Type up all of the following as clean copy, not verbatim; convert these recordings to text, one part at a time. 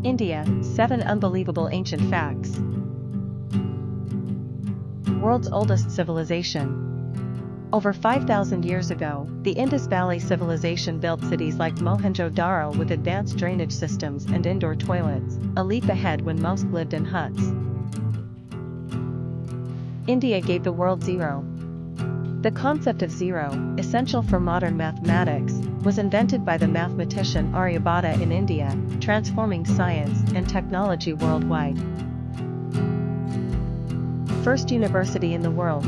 India, 7 unbelievable ancient facts. World's oldest civilization. Over 5,000 years ago, the Indus Valley Civilization built cities like Mohenjo-Daro with advanced drainage systems and indoor toilets, a leap ahead when most lived in huts. India gave the world zero. The concept of zero, essential for modern mathematics, was invented by the mathematician Aryabhata in India, transforming science and technology worldwide. First university in the world.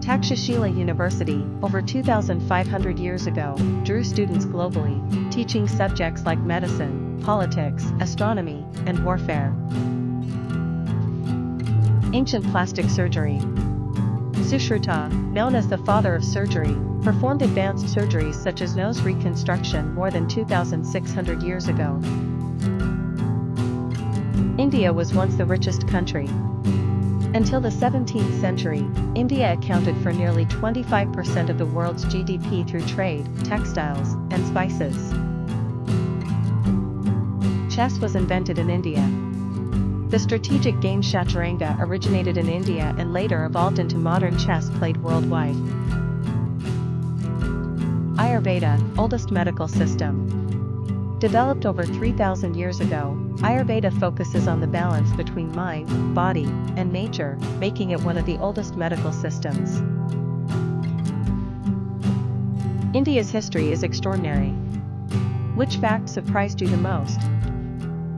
Takshashila University, over 2,500 years ago, drew students globally, teaching subjects like medicine, politics, astronomy, and warfare. Ancient plastic surgery. Sushruta, known as the father of surgery, performed advanced surgeries such as nose reconstruction more than 2,600 years ago. India was once the richest country. Until the 17th century, India accounted for nearly 25% of the world's GDP through trade, textiles, and spices. Chess was invented in India. The strategic game Chaturanga originated in India and later evolved into modern chess played worldwide. Ayurveda, oldest medical system. Developed over 3,000 years ago, Ayurveda focuses on the balance between mind, body, and nature, making it one of the oldest medical systems. India's history is extraordinary. Which fact surprised you the most?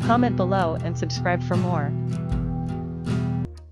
Comment below and subscribe for more.